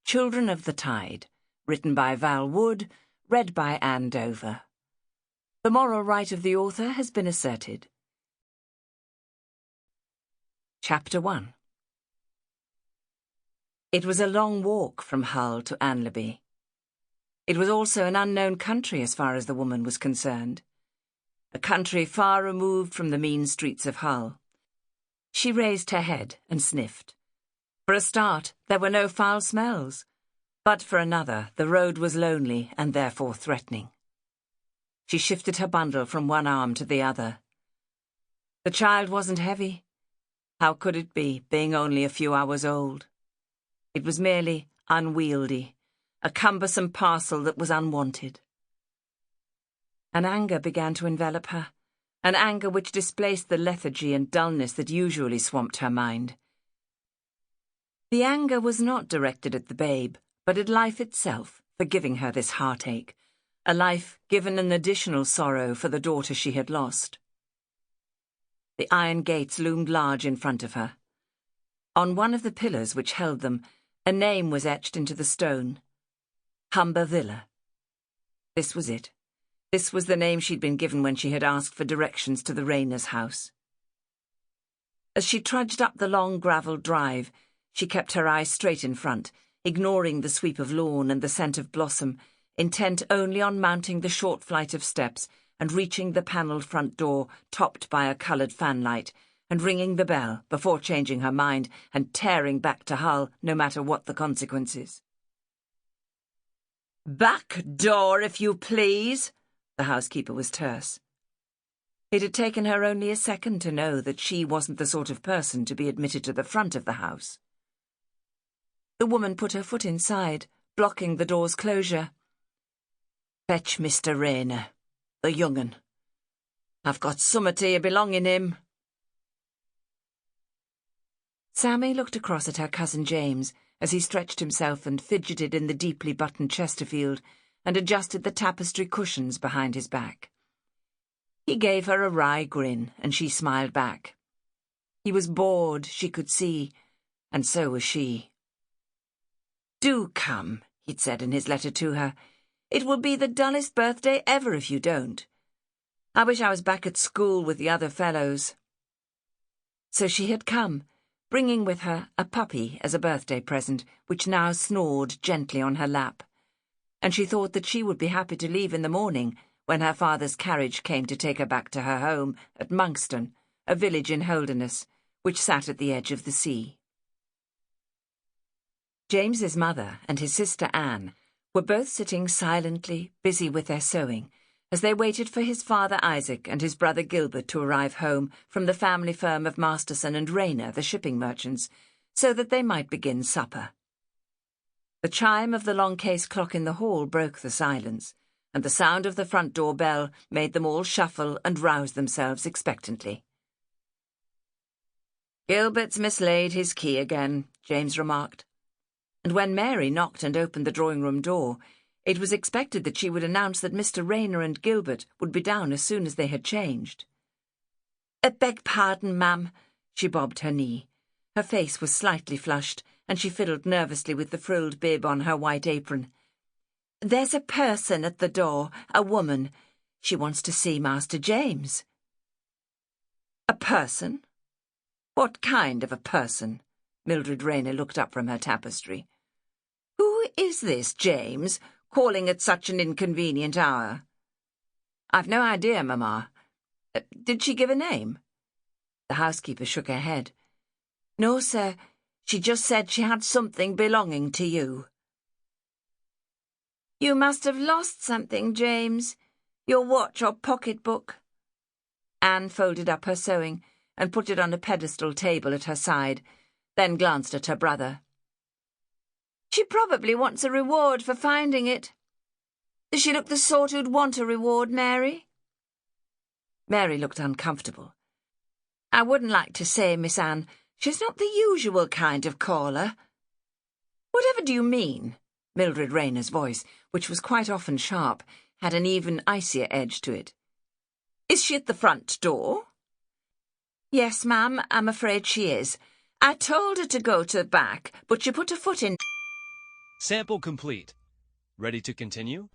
Children of the Tide, written by Val Wood, read by Anne Dover. The moral right of the author has been asserted. Chapter 1. It was a long walk from Hull to Anlaby. It was also an unknown country as far as the woman was concerned. A country far removed from the mean streets of Hull. She raised her head and sniffed. For a start, there were no foul smells, but for another, the road was lonely and therefore threatening. She shifted her bundle from one arm to the other. The child wasn't heavy. How could it be, being only a few hours old? It was merely unwieldy, a cumbersome parcel that was unwanted. An anger began to envelop her, an anger which displaced the lethargy and dullness that usually swamped her mind. The anger was not directed at the babe, but at life itself, for giving her this heartache, a life given an additional sorrow for the daughter she had lost. The iron gates loomed large in front of her. On one of the pillars which held them, a name was etched into the stone. Humber Villa. This was it. This was the name she'd been given when she had asked for directions to the Rayners' house. As she trudged up the long gravel drive, she kept her eyes straight in front, ignoring the sweep of lawn and the scent of blossom, intent only on mounting the short flight of steps and reaching the panelled front door topped by a coloured fanlight, and ringing the bell before changing her mind and tearing back to Hull, no matter what the consequences. "Back door, if you please," the housekeeper was terse. It had taken her only a second to know that she wasn't the sort of person to be admitted to the front of the house. The woman put her foot inside, blocking the door's closure. "Fetch Mr Rayner, the young un. I've got summat here belonging him." Sammi looked across at her cousin James as he stretched himself and fidgeted in the deeply buttoned Chesterfield and adjusted the tapestry cushions behind his back. He gave her a wry grin, and she smiled back. He was bored, she could see, and so was she. "Do come," he'd said in his letter to her. "It will be the dullest birthday ever if you don't. I wish I was back at school with the other fellows." So she had come, bringing with her a puppy as a birthday present, which now snored gently on her lap. And she thought that she would be happy to leave in the morning when her father's carriage came to take her back to her home at Monkston, a village in Holderness, which sat at the edge of the sea. James's mother and his sister Anne were both sitting silently, busy with their sewing, as they waited for his father Isaac and his brother Gilbert to arrive home from the family firm of Masterson and Rayner, the shipping merchants, so that they might begin supper. The chime of the long case clock in the hall broke the silence, and the sound of the front door bell made them all shuffle and rouse themselves expectantly. "Gilbert's mislaid his key again," James remarked. And when Mary knocked and opened the drawing-room door, it was expected that she would announce that Mr Rayner and Gilbert would be down as soon as they had changed. "Beg pardon, ma'am," she bobbed her knee. Her face was slightly flushed, and she fiddled nervously with the frilled bib on her white apron. "There's a person at the door, a woman. She wants to see Master James." "A person? What kind of a person?" Mildred Rayner looked up from her tapestry. "Who is this James, calling at such an inconvenient hour?" "I've no idea, Mamma. Did she give a name?" The housekeeper shook her head. "No, sir. She just said she had something belonging to you." "You must have lost something, James. Your watch or pocketbook." Anne folded up her sewing and put it on a pedestal table at her side, then glanced at her brother. "She probably wants a reward for finding it. Does she look the sort who'd want a reward, Mary?" Mary looked uncomfortable. "I wouldn't like to say, Miss Anne. She's not the usual kind of caller." "Whatever do you mean?" Mildred Rayner's voice, which was quite often sharp, had an even icier edge to it. "Is she at the front door?" "Yes, ma'am, I'm afraid she is. I told her to go to the back, but she put her foot in." Sample complete. Ready to continue?